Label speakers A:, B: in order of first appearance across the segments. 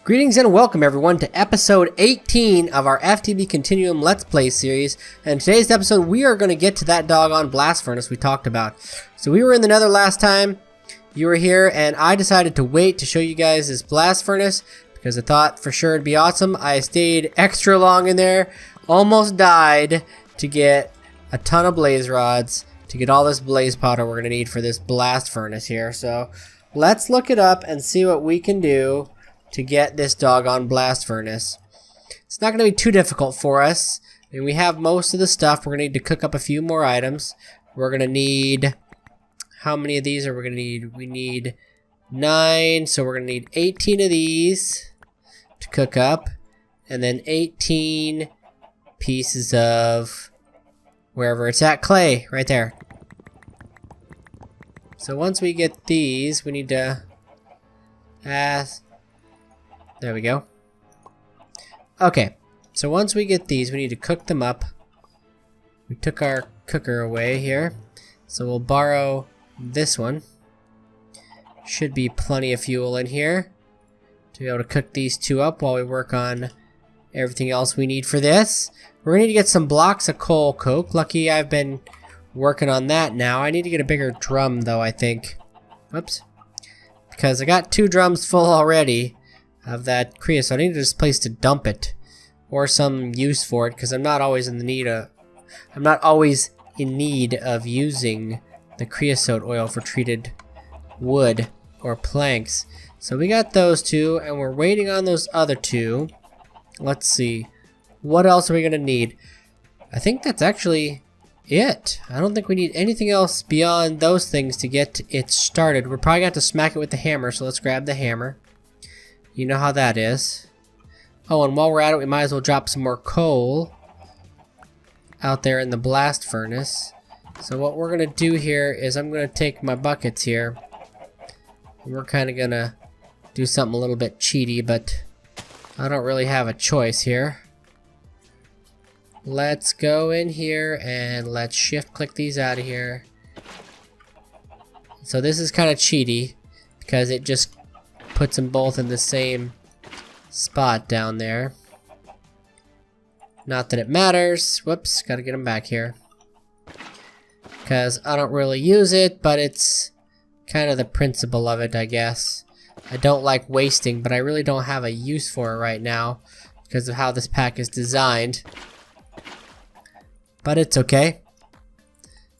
A: Greetings and welcome everyone to episode 18 of our FTB Continuum Let's Play series. And in today's episode we are going to get to that doggone blast furnace we talked about. So we were in the nether last time, you were here, and I decided to wait to show you guys this blast furnace because I thought for sure it'd be awesome. I stayed extra long in there, almost died to get a ton of blaze rods, to get all this blaze powder we're going to need for this blast furnace here. So let's look it up and see what we can do to get this doggone blast furnace. It's not going to be too difficult for us. I mean, we have most of the stuff. We're going to need to cook up a few more items. We're going to need... How many of these are we going to need? We need 9, so we're going to need 18 of these to cook up. And then 18 pieces of... wherever it's at, clay, right there. So once we get these, we need to... there we go. Okay, so once we get these, we need to cook them up. We took our cooker away here, so we'll borrow this one. Should be plenty of fuel in here to be able to cook these two up while we work on everything else we need for this. We're going to need to get some blocks of coal coke. Lucky I've been working on that now. I need to get a bigger drum though, I think. Whoops. Because I got 2 drums full already of that creosote. I need just a place to dump it or some use for it because I'm not always in the need of using the creosote oil for treated wood or planks. So we got those 2 and we're waiting on those other 2. Let's see. What else are we gonna need? I think that's actually it. I don't think we need anything else beyond those things to get it started. We're probably gonna have to smack it with the hammer, so let's grab the hammer. You know how that is. Oh, and while we're at it, we might as well drop some more coal out there in the blast furnace. So what we're gonna do here is I'm gonna take my buckets here, and we're kind of gonna do something a little bit cheaty, but I don't really have a choice here. Let's go in here and let's shift click these out of here. So this is kind of cheaty because it just puts them both in the same spot down there. Not that it matters. Whoops, gotta get them back here. Because I don't really use it, but it's kind of the principle of it, I guess. I don't like wasting, but I really don't have a use for it right now because of how this pack is designed. But it's okay.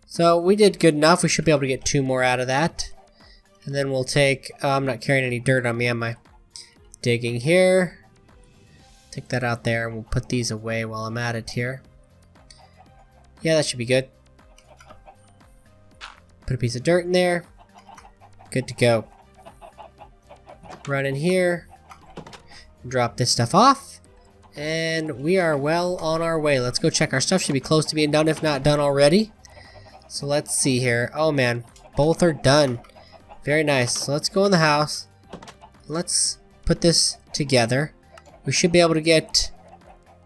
A: So we did good enough. We should be able to get 2 more out of that. And then we'll take... Oh, I'm not carrying any dirt on me, am I? Digging here. Take that out there and we'll put these away while I'm at it here. Yeah, that should be good. Put a piece of dirt in there. Good to go. Run in here. Drop this stuff off. And we are well on our way. Let's go check. Our stuff should be close to being done, if not done already. So let's see here. Oh man, both are done. Very nice. So let's go in the house. Let's put this together. We should be able to get...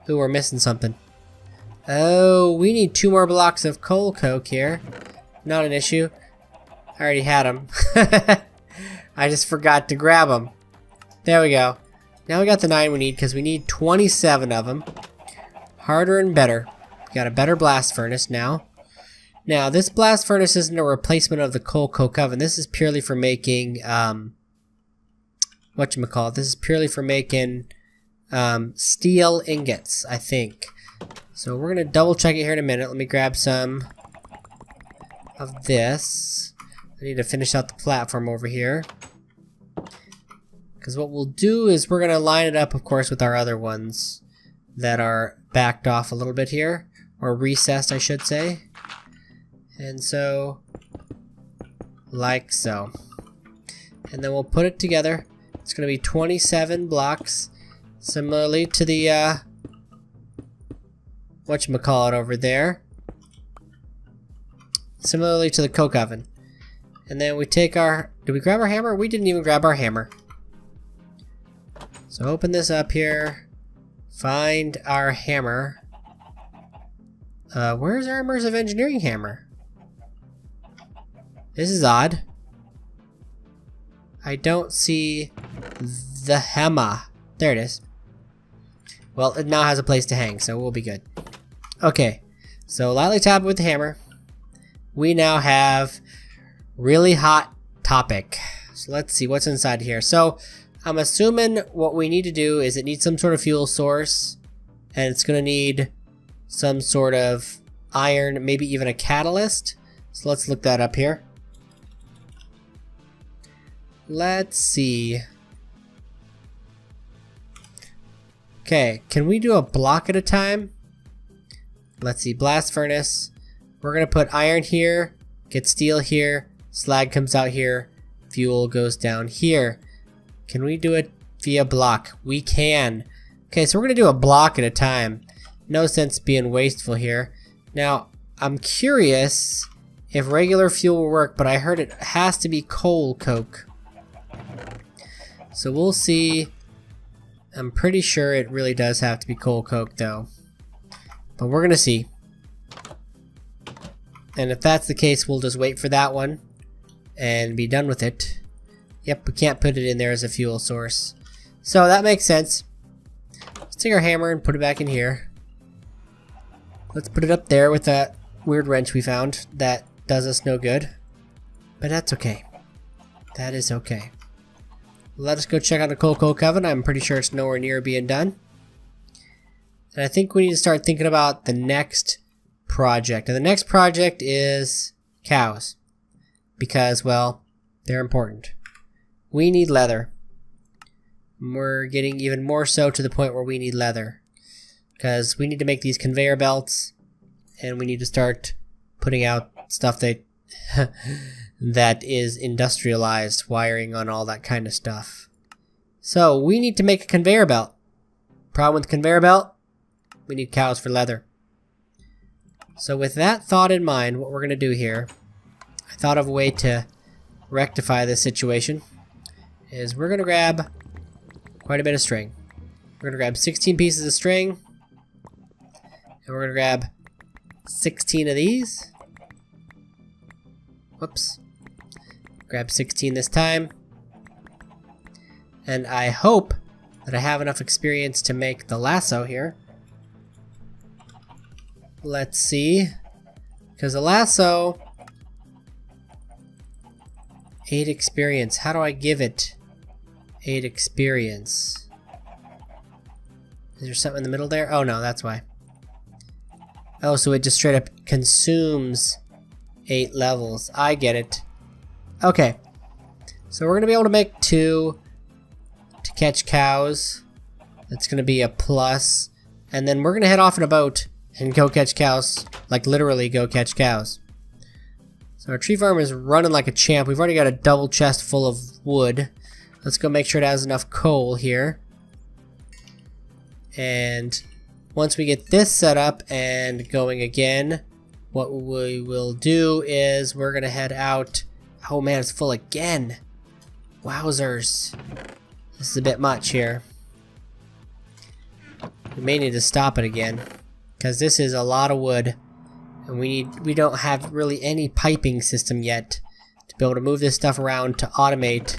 A: Ooh, we're missing something. Oh, we need 2 more blocks of coal coke here. Not an issue. I already had them. I just forgot to grab them. There we go. Now we got the 9 we need because we need 27 of them. Harder and better. We got a better blast furnace now. Now, this blast furnace isn't a replacement of the coal coke oven. This is purely for making, whatchamacallit. This is purely for making steel ingots, I think. So we're going to double check it here in a minute. Let me grab some of this. I need to finish out the platform over here. Because what we'll do is we're going to line it up, of course, with our other ones that are backed off a little bit here. Or recessed, I should say. And so, like so. And then we'll put it together. It's going to be 27 blocks. Similarly to the, whatchamacallit over there. Similarly to the coke oven. And then we take our... Did we grab our hammer? We didn't even grab our hammer. So open this up here. Find our hammer. Where's our immersive engineering hammer? This is odd. I don't see the hammer. There it is. Well, it now has a place to hang, so we'll be good. Okay, so lightly tap it with the hammer. We now have really hot topic. So let's see what's inside here. So I'm assuming what we need to do is it needs some sort of fuel source, and it's going to need some sort of iron, maybe even a catalyst. So let's look that up here. Let's see. Okay, can we do a block at a time? Let's see, blast furnace. We're gonna put iron here, get steel here, slag comes out here, fuel goes down here. Can we do it via block? We can. Okay, so we're gonna do a block at a time. No sense being wasteful here. Now, I'm curious if regular fuel will work, but I heard it has to be coal coke. So we'll see. I'm pretty sure it really does have to be coal coke though. But we're gonna see. And if that's the case, we'll just wait for that one and be done with it. Yep, we can't put it in there as a fuel source. So that makes sense. Let's take our hammer and put it back in here. Let's put it up there with that weird wrench we found that does us no good. But that's okay. That is okay. Let us go check out the coal coke oven. I'm pretty sure it's nowhere near being done. And I think we need to start thinking about the next project. And the next project is cows. Because, well, they're important. We need leather. We're getting even more so to the point where we need leather. Because we need to make these conveyor belts. And we need to start putting out stuff that that is industrialized, wiring on all that kind of stuff. So we need to make a conveyor belt. Problem with the conveyor belt? We need cows for leather. So with that thought in mind, what we're going to do here, I thought of a way to rectify this situation, is we're going to grab quite a bit of string. We're going to grab 16 pieces of string, and we're going to grab 16 of these. Whoops. Grab 16 this time. And I hope that I have enough experience to make the lasso here. Let's see. Because the lasso... 8 experience. How do I give it 8 experience? Is there something in the middle there? Oh no, that's why. Oh, so it just straight up consumes 8 levels. I get it. Okay. So we're going to be able to make 2 to catch cows. That's going to be a plus. And then we're going to head off in a boat and go catch cows. Like literally go catch cows. So our tree farm is running like a champ. We've already got a double chest full of wood. Let's go make sure it has enough coal here. And once we get this set up and going again, what we will do is we're going to head out. Oh man, it's full again. Wowzers. This is a bit much here. We may need to stop it again, because this is a lot of wood. And we don't have really any piping system yet to be able to move this stuff around to automate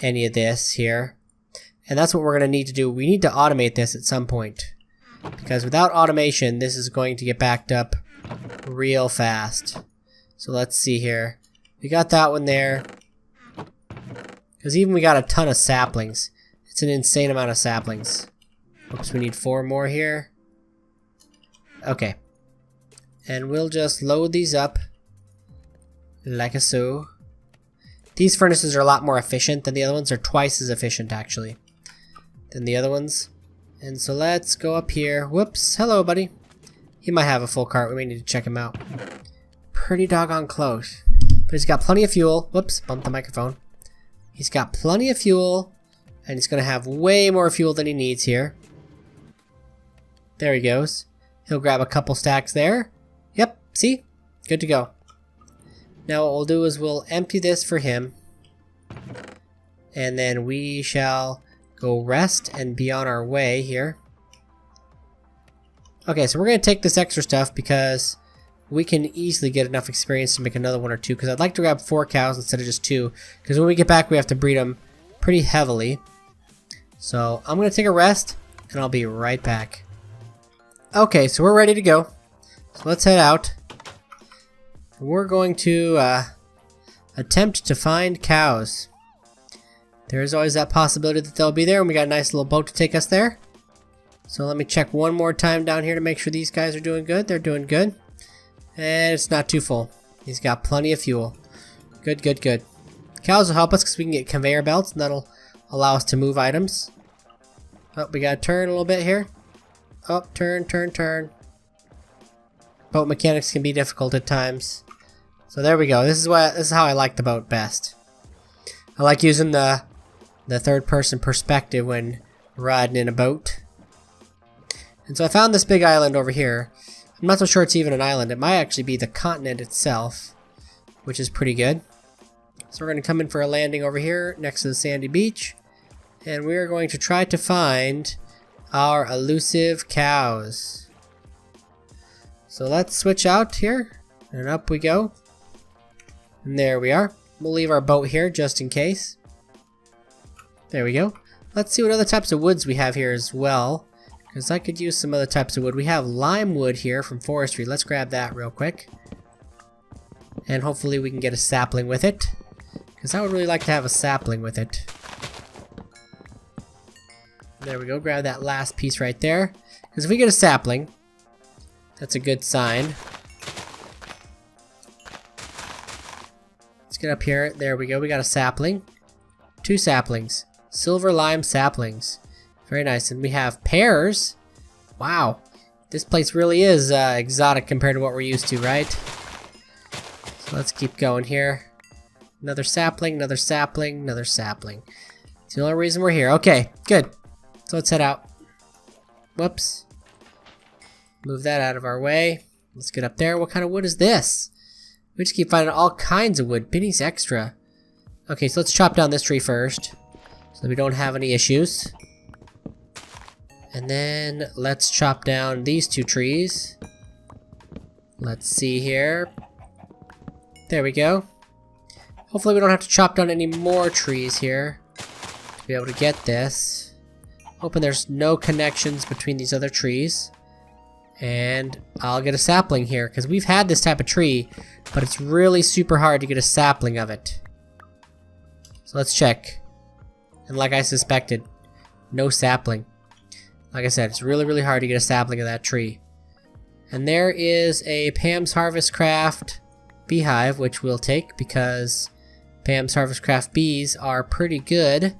A: any of this here. And that's what we're going to need to do. We need to automate this at some point, because without automation, this is going to get backed up real fast. So let's see here. We got that one there. Because even we got a ton of saplings. It's an insane amount of saplings. Oops, we need 4 more here. Okay. And we'll just load these up like so. These furnaces are a lot more efficient than the other ones. They're twice as efficient, actually, than the other ones. And so let's go up here. Whoops. Hello, buddy. He might have a full cart. We may need to check him out. Pretty doggone close. But he's got plenty of fuel. Whoops. Bumped the microphone. He's got plenty of fuel. And he's going to have way more fuel than he needs here. There he goes. He'll grab a couple stacks there. Yep. See? Good to go. Now what we'll do is we'll empty this for him. And then we shall go rest and be on our way here. Okay, so we're going to take this extra stuff because we can easily get enough experience to make another 1 or 2. Because I'd like to grab 4 cows instead of just 2. Because when we get back, we have to breed them pretty heavily. So I'm going to take a rest, and I'll be right back. Okay, so we're ready to go. So let's head out. We're going to attempt to find cows. There's always that possibility that they'll be there, and we got a nice little boat to take us there. So let me check one more time down here to make sure these guys are doing good. They're doing good. And it's not too full. He's got plenty of fuel. Good, good, good. Cows will help us because we can get conveyor belts, and that'll allow us to move items. Oh, we gotta turn a little bit here. Oh, turn, turn, turn. Boat mechanics can be difficult at times. So there we go. This is how I like the boat best. I like using the third person perspective when riding in a boat. And so I found this big island over here. I'm not so sure it's even an island. It might actually be the continent itself, which is pretty good. So we're going to come in for a landing over here next to the sandy beach. And we're going to try to find our elusive cows. So let's switch out here. And up we go. And there we are. We'll leave our boat here just in case. There we go. Let's see what other types of woods we have here as well. Because I could use some other types of wood. We have lime wood here from forestry. Let's grab that real quick. And hopefully we can get a sapling with it. Because I would really like to have a sapling with it. There we go. Grab that last piece right there. Because if we get a sapling, that's a good sign. Let's get up here. There we go. We got a sapling. 2 saplings. Silver lime saplings. Very nice. And we have pears. Wow. This place really is exotic compared to what we're used to, right? So let's keep going here. Another sapling, another sapling, another sapling. It's the only reason we're here. Okay, good. So let's head out. Whoops. Move that out of our way. Let's get up there. What kind of wood is this? We just keep finding all kinds of wood. Pennies extra. Okay, so let's chop down this tree first, so that we don't have any issues. And then let's chop down these 2 trees. Let's see here. There we go. Hopefully we don't have to chop down any more trees here to be able to get this. Hoping there's no connections between these other trees. And I'll get a sapling here, because we've had this type of tree, but it's really super hard to get a sapling of it. So let's check. And like I suspected, no sapling. Like I said, it's really, really hard to get a sapling of that tree. And there is a Pam's Forgecraft beehive, which we'll take because Pam's Forgecraft bees are pretty good.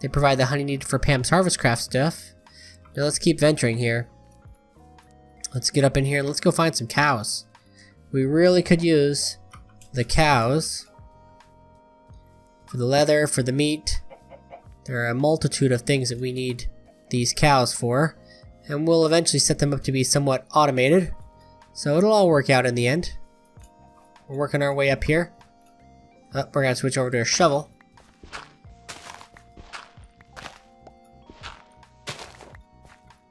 A: They provide the honey needed for Pam's Forgecraft stuff. Now let's keep venturing here. Let's get up in here and let's go find some cows. We really could use the cows for the leather, for the meat. There are a multitude of things that we need these cows for, and we'll eventually set them up to be somewhat automated, so it'll all work out in the end. We're working our way up here. Oh, we're gonna switch over to a shovel.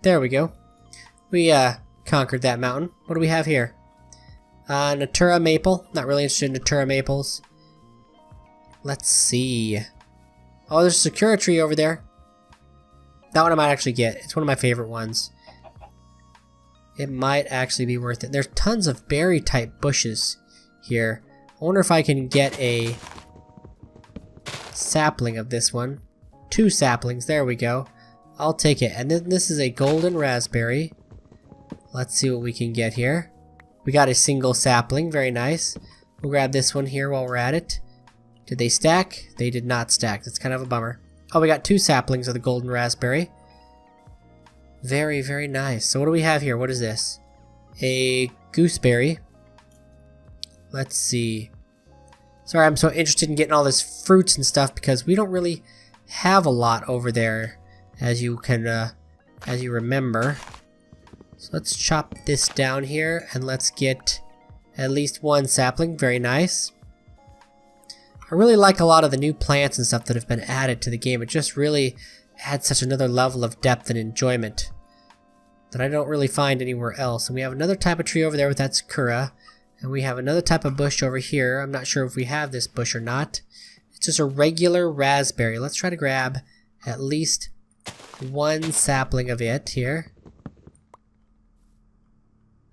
A: There we go. We conquered that mountain. What do we have here? Natura maple. Not really interested in Natura maples. Let's see. Oh, there's a Sakura tree over there. That one I might actually get. It's one of my favorite ones. It might actually be worth it. There's tons of berry type bushes here. I wonder if I can get a sapling of this one. 2 saplings. There we go. I'll take it. And then this is a golden raspberry. Let's see what we can get here. We got a single sapling. Very nice. We'll grab this one here while we're at it. Did they stack? They did not stack. That's kind of a bummer. Oh, we got 2 saplings of the golden raspberry. Very, very nice. So what do we have here? What is this? A gooseberry. Let's see. Sorry, I'm so interested in getting all this fruits and stuff because we don't really have a lot over there, as you can, as you remember. So let's chop this down here and let's get at least 1 sapling. Very nice. I really like a lot of the new plants and stuff that have been added to the game. It just really adds such another level of depth and enjoyment that I don't really find anywhere else. And we have another type of tree over there with that Sakura. And we have another type of bush over here. I'm not sure if we have this bush or not. It's just a regular raspberry. Let's try to grab at least one sapling of it here.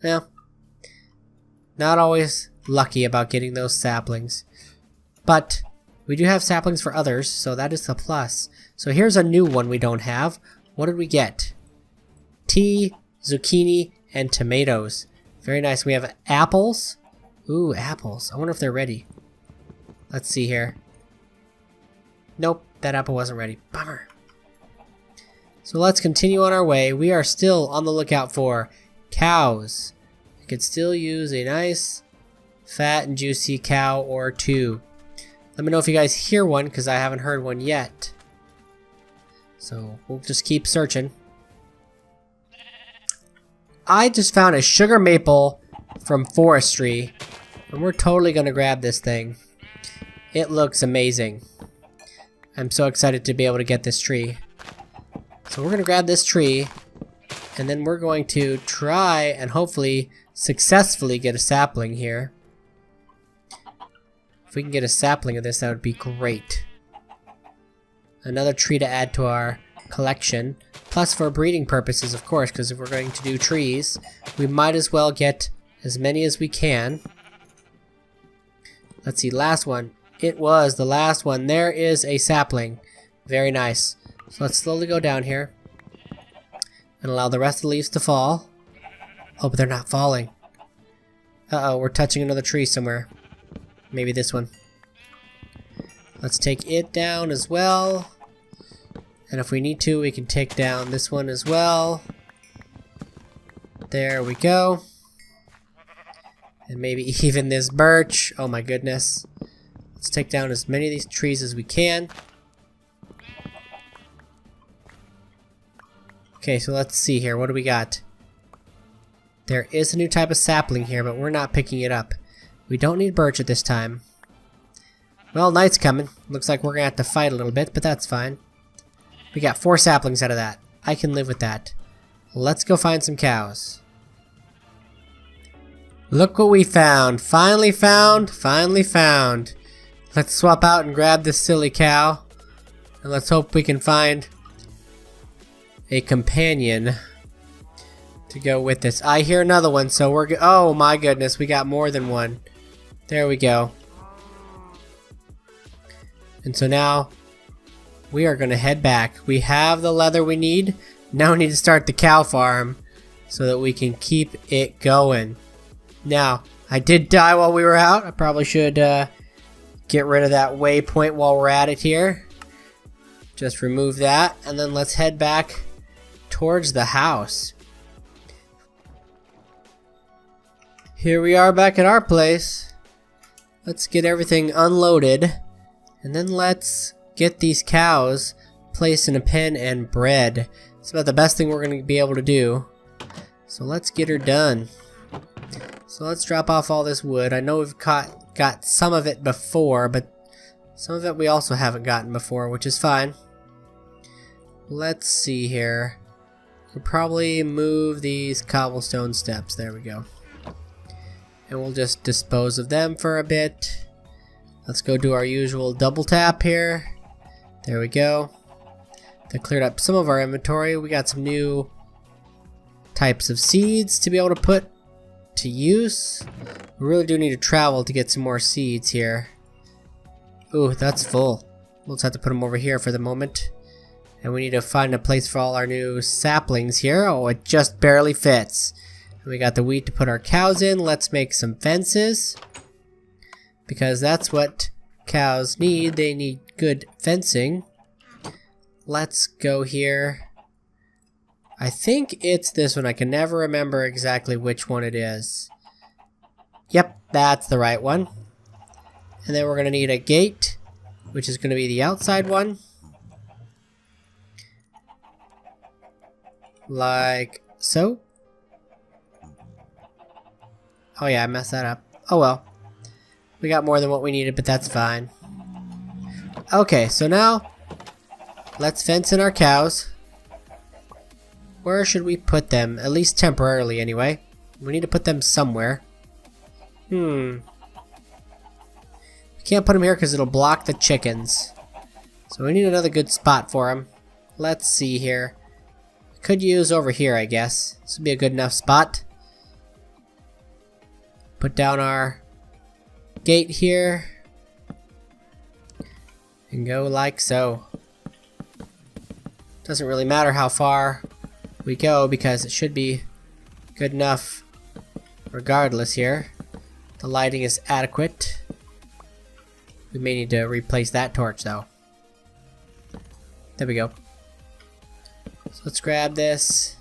A: Well, not always lucky about getting those saplings. But we do have saplings for others, so that is a plus. So here's a new one we don't have. What did we get? Tea, zucchini, and tomatoes. Very nice. We have apples. Ooh, apples. I wonder if they're ready. Let's see here. Nope, that apple wasn't ready. Bummer. So let's continue on our way. We are still on the lookout for cows. We could still use a nice, fat and juicy cow or two. Let me know if you guys hear one, because I haven't heard one yet. So we'll just keep searching. I just found a sugar maple from forestry, and we're totally going to grab this thing. It looks amazing. I'm so excited to be able to get this tree. So we're going to grab this tree, and then we're going to try and hopefully successfully get a sapling here. If we can get a sapling of this, that would be great. Another tree to add to our collection. Plus for breeding purposes, of course, because if we're going to do trees, we might as well get as many as we can. Let's see, last one. It was the last one. There is a sapling. Very nice. So let's slowly go down here and allow the rest of the leaves to fall. Oh, but they're not falling. Uh-oh, we're touching another tree somewhere. Maybe this one. Let's take it down as well. And if we need to, we can take down this one as well. There we go. And maybe even this birch. Oh my goodness. Let's take down as many of these trees as we can. Okay, so let's see here. What do we got? There is a new type of sapling here, but we're not picking it up. We don't need birch at this time. Well, night's coming. Looks like we're gonna have to fight a little bit, but that's fine. We got 4 saplings out of that. I can live with that. Let's go find some cows. Look what we found. Finally found. Finally found. Let's swap out and grab this silly cow. And let's hope we can find a companion to go with this. I hear another one, so we're oh my goodness, we got more than one. There we go. And so now we are going to head back. We have the leather we need. Now we need to start the cow farm so that we can keep it going. Now, I did die while we were out. I probably should get rid of that waypoint while we're at it here. Just remove that, and then let's head back towards the house. Here we are back at our place. Let's get everything unloaded, and then let's get these cows placed in a pen and bred. It's about the best thing we're going to be able to do. So let's get her done. So let's drop off all this wood. I know we've got some of it before, but some of it we also haven't gotten before, which is fine. Let's see here. We'll probably move these cobblestone steps. There we go. And we'll just dispose of them for a bit. Let's go do our usual double tap here. There we go. That cleared up some of our inventory. We got some new types of seeds to be able to put to use. We really do need to travel to get some more seeds here. Ooh, that's full. We'll just have to put them over here for the moment. And we need to find a place for all our new saplings here. Oh, it just barely fits. And we got the wheat to put our cows in. Let's make some fences, because that's what cows need. They need good fencing. Let's go here. I think it's this one. I can never remember exactly which one it is. Yep, that's the right one. And then we're going to need a gate, which is going to be the outside one. Like so. Oh yeah, I messed that up. Oh well. We got more than what we needed, but that's fine. Okay, so now let's fence in our cows. Where should we put them? At least temporarily anyway. We need to put them somewhere. We can't put them here because it'll block the chickens. So we need another good spot for them. let's see here. Could use over here, I guess. This would be a good enough spot. Put down our gate here. And go like so. Doesn't really matter how far we go because it should be good enough regardless here. The lighting is adequate. We may need to replace that torch though. There we go. So let's grab this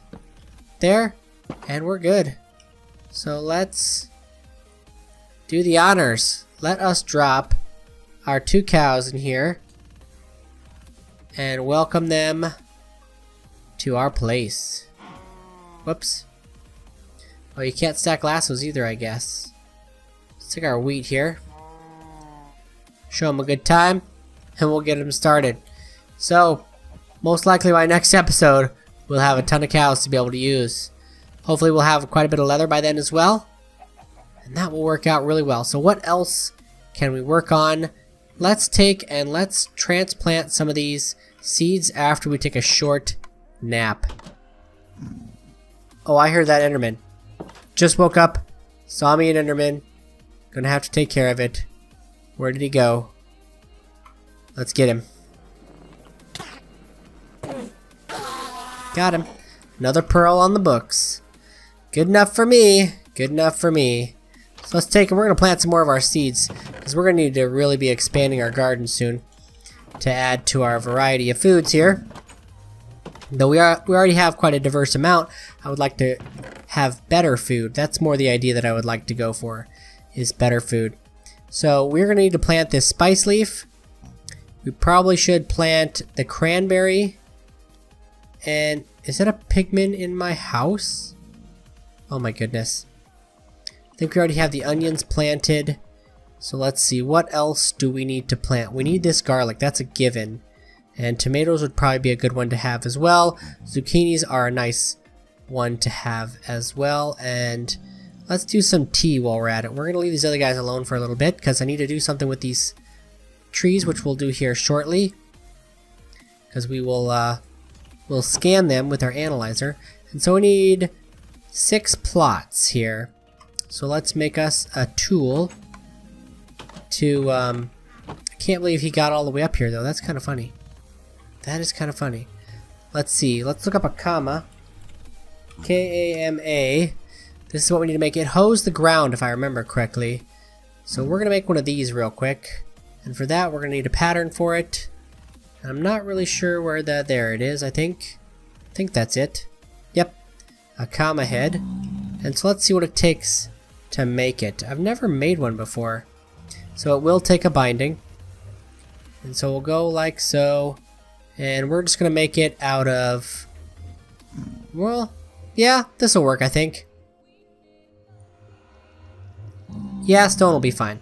A: there and we're good. So let's do the honors. Let us drop our 2 cows in here and welcome them to our place. Whoops. Oh, you can't stack lassos either, I guess. Let's take our wheat here. Show them a good time and we'll get them started. So, most likely by next episode, we'll have a ton of cows to be able to use. Hopefully we'll have quite a bit of leather by then as well. And that will work out really well. So what else can we work on? Let's take and let's transplant some of these seeds after we take a short nap. Oh, I heard that Enderman. Just woke up, saw me an Enderman. Gonna have to take care of it. Where did he go? Let's get him. Got him. Another pearl on the books. Good enough for me. Good enough for me. So let's take and we're gonna plant some more of our seeds because we're gonna need to really be expanding our garden soon to add to our variety of foods here. Though we already have quite a diverse amount, I would like to have better food. That's more the idea that I would like to go for, is better food. So we're gonna need to plant this spice leaf. We probably should plant the cranberry. And is that a pigman in my house? Oh my goodness. I think we already have the onions planted. So let's see, what else do we need to plant? We need this garlic, that's a given. And tomatoes would probably be a good one to have as well. Zucchinis are a nice one to have as well. And let's do some tea while we're at it. We're going to leave these other guys alone for a little bit because I need to do something with these trees, which we'll do here shortly. Because we will we'll scan them with our analyzer. And so we need 6 plots here. So let's make us a tool to... I can't believe he got all the way up here though. That's kind of funny. That is kind of funny. Let's see. Let's look up a comma. K-A-M-A. This is what we need to make. It hoes the ground if I remember correctly. So we're going to make one of these real quick. And for that we're going to need a pattern for it. I'm not really sure where that... There it is, I think. I think that's it. Yep. A comma head. And so let's see what it takes to make it. I've never made one before. So it will take a binding. And so we'll go like so. And we're just going to make it out of... Well, yeah, this will work, I think. Yeah, stone will be fine.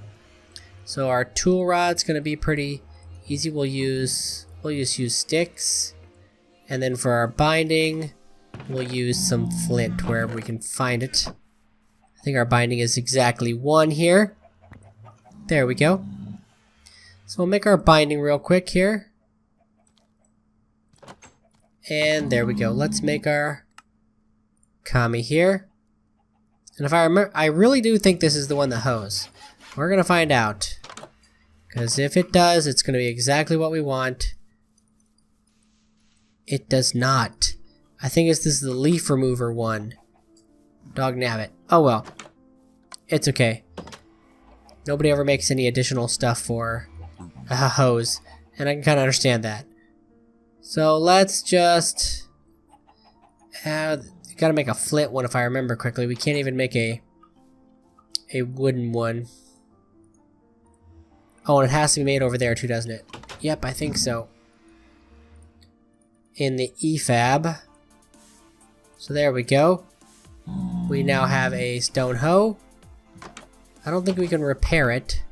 A: So our tool rod's going to be pretty easy. We'll just use sticks. And then for our binding, we'll use some flint wherever we can find it. I think our binding is exactly 1 here. There we go. So we'll make our binding real quick here. And there we go. Let's make our kami here. And if I remember, I really do think this is the one that hoes. We're gonna find out. Because if it does, it's gonna be exactly what we want. It does not. I think this is the leaf remover one. Dog nabbit. Oh well. It's okay. Nobody ever makes any additional stuff for a hose. And I can kind of understand that. So let's just... gotta make a flint one if I remember correctly. We can't even make a wooden one. Oh, and it has to be made over there too, doesn't it? Yep, I think so. In the EFAB. So there we go. We now have a stone hoe. I don't think we can repair it.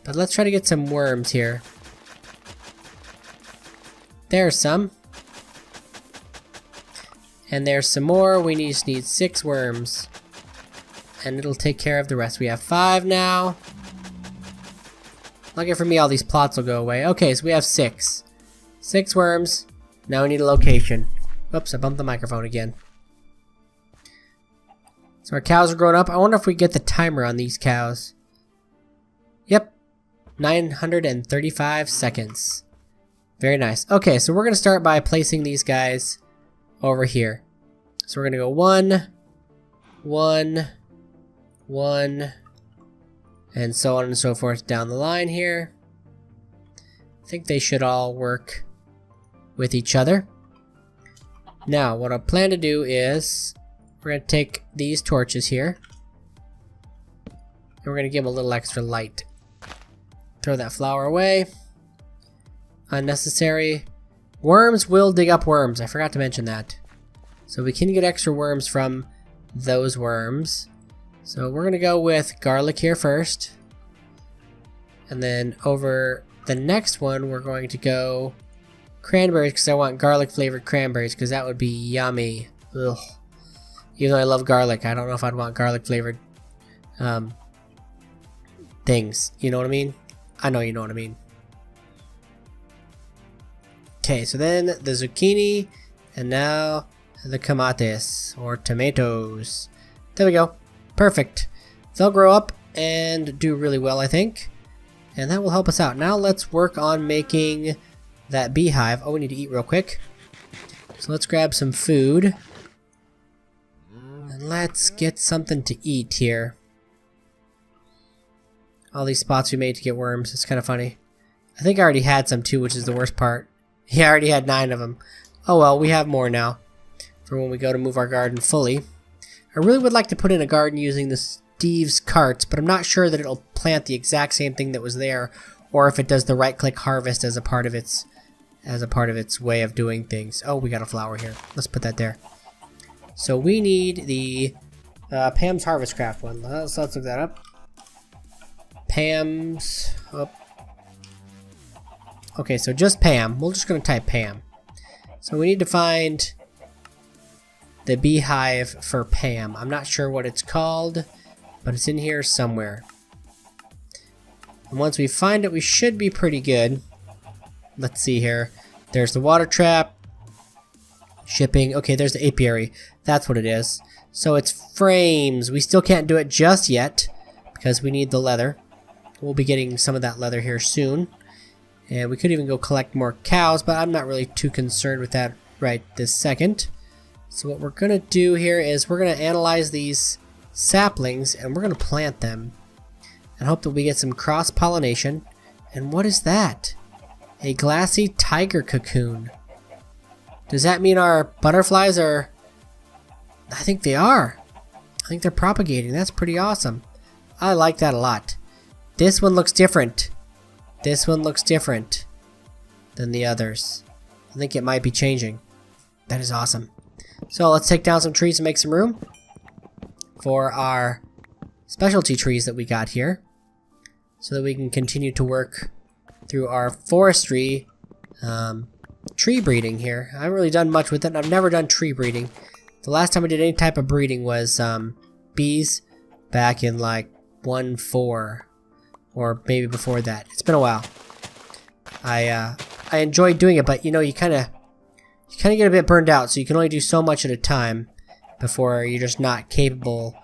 A: But let's try to get some worms here. There's some. And there's some more. We just need 6 worms. And it'll take care of the rest. We have 5 now. Lucky for me, all these plots will go away. Okay, so we have 6. 6 worms. Now we need a location. Oops, I bumped the microphone again. So our cows are growing up. I wonder if we get the timer on these cows. Yep. 935 seconds. Very nice. Okay, so we're going to start by placing these guys over here. So we're going to go 1, 1, 1, and so on and so forth down the line here. I think they should all work with each other. Now, what I plan to do is we're going to take these torches here and we're going to give them a little extra light. Throw that flower away. Unnecessary. Worms will dig up worms. I forgot to mention that. So we can get extra worms from those worms. So we're going to go with garlic here first. And then over the next one, we're going to go cranberries because I want garlic flavored cranberries because that would be yummy. Ugh. Even though I love garlic, I don't know if I'd want garlic flavored things. You know what I mean? I know you know what I mean. Okay, so then the zucchini, and now the tomates, or tomatoes. There we go. Perfect. They'll grow up and do really well, I think. And that will help us out. Now let's work on making that beehive. Oh, we need to eat real quick. So let's grab some food. And let's get something to eat here. All these spots we made to get worms. It's kind of funny. I think I already had some too, which is the worst part. Yeah, I already had 9 of them. Oh well, we have more now for when we go to move our garden fully. I really would like to put in a garden using the Steve's carts, but I'm not sure that it'll plant the exact same thing that was there, or if it does the right-click harvest as a part of its way of doing things. Oh, we got a flower here. Let's put that there. So we need the Pam's Forgecraft one. So let's look that up. Pam's. Oh. Okay, so just Pam. We're just going to type Pam. So we need to find the beehive for Pam. I'm not sure what it's called, but it's in here somewhere. And once we find it, we should be pretty good. Let's see here. There's the water trap. Shipping. Okay, there's the apiary. That's what it is. So it's frames. We still can't do it just yet because we need the leather. We'll be getting some of that leather here soon. And we could even go collect more cows, but I'm not really too concerned with that right this second. So what we're going to do here is we're going to analyze these saplings and we're going to plant them. And hope that we get some cross-pollination. And what is that? A glassy tiger cocoon. Does that mean our butterflies are... I think they are. I think they're propagating. That's pretty awesome. I like that a lot. This one looks different. This one looks different than the others. I think it might be changing. That is awesome. So let's take down some trees and make some room for our specialty trees that we got here, so that we can continue to work through our forestry tree breeding here. I haven't really done much with it. I've never done tree breeding. The last time I did any type of breeding was bees back in like 1.4 or maybe before that. It's been a while. I enjoyed doing it, but you know, you kind of get a bit burned out, so you can only do so much at a time before you're just not capable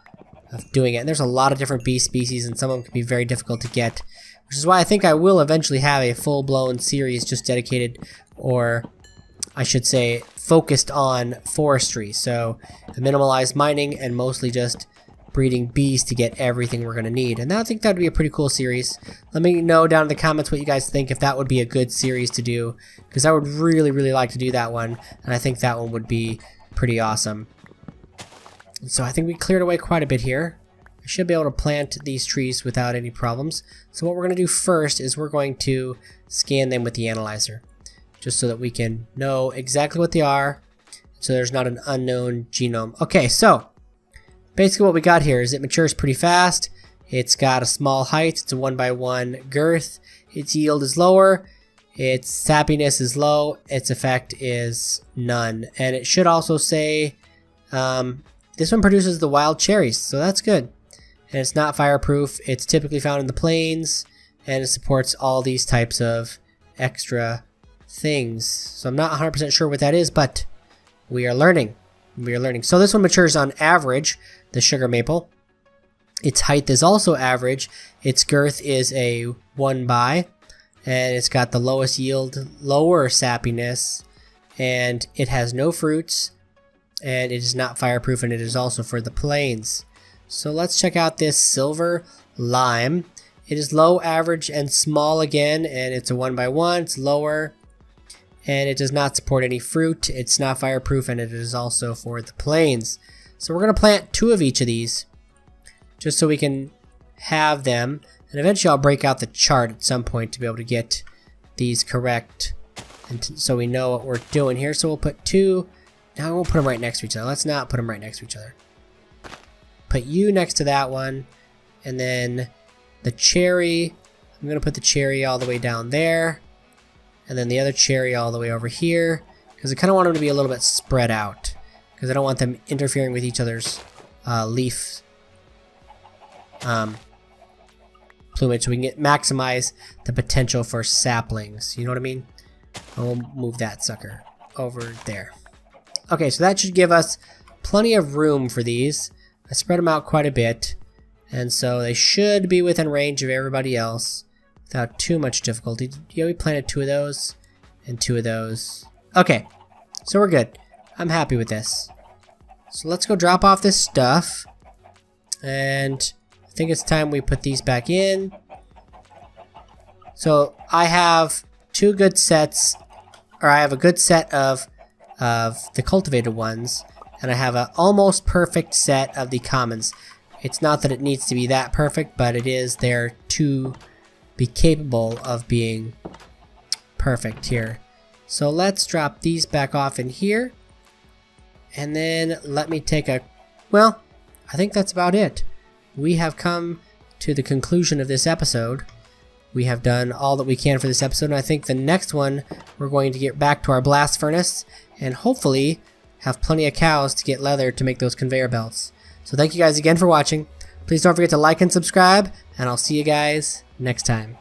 A: of doing it. And there's a lot of different bee species, and some of them can be very difficult to get, which is why I think I will eventually have a full-blown series just dedicated, or I should say focused on forestry. So minimalized mining and mostly just breeding bees to get everything we're going to need. And I think that would be a pretty cool series. Let me know down in the comments what you guys think, if that would be a good series to do, because I would really, really like to do that one, and I think that one would be pretty awesome. And so I think we cleared away quite a bit here. I should be able to plant these trees without any problems. So what we're going to do first is we're going to scan them with the analyzer, just so that we can know exactly what they are, so there's not an unknown genome. Okay, so basically what we got here is it matures pretty fast. It's got a small height. It's a 1x1 girth. Its yield is lower. Its sappiness is low. Its effect is none. And it should also say this one produces the wild cherries, so that's good. And it's not fireproof. It's typically found in the plains, and it supports all these types of extra things. So I'm not 100% sure what that is, but we are learning. We are learning. So this one matures on average, the sugar maple. Its height is also average. Its girth is a 1 by, and it's got the lowest yield, lower sappiness, and it has no fruits, and it is not fireproof, and it is also for the plains. So let's check out this silver lime. It is low, average, and small again, and it's a 1 by 1. It's lower, and it does not support any fruit. It's not fireproof, and it is also for the plains. So we're going to plant 2 of each of these, just so we can have them. And eventually I'll break out the chart at some point to be able to get these correct, and so we know what we're doing here. So we'll put 2. Now we'll put them right next to each other. Let's not put them right next to each other. Put you next to that one, and then the cherry, I'm going to put the cherry all the way down there, and then the other cherry all the way over here, because I kind of want them to be a little bit spread out, because I don't want them interfering with each other's leaf plumage, so we can maximize the potential for saplings. You know what I mean? We'll move that sucker over there. Okay, so that should give us plenty of room for these. I spread them out quite a bit, and so they should be within range of everybody else without too much difficulty. Yeah, we planted 2 of those and 2 of those. Okay, so we're good. I'm happy with this. So let's go drop off this stuff, and I think it's time we put these back in. So I have 2 good sets, or I have a good set of the cultivated ones, and I have an almost perfect set of the commons. It's not that it needs to be that perfect, but it is there to be capable of being perfect here. So let's drop these back off in here, and then let me take a, well, I think that's about it. We have come to the conclusion of this episode. We have done all that we can for this episode, and I think the next one we're going to get back to our blast furnace and hopefully have plenty of cows to get leather to make those conveyor belts. So thank you guys again for watching. Please don't forget to like and subscribe, and I'll see you guys next time.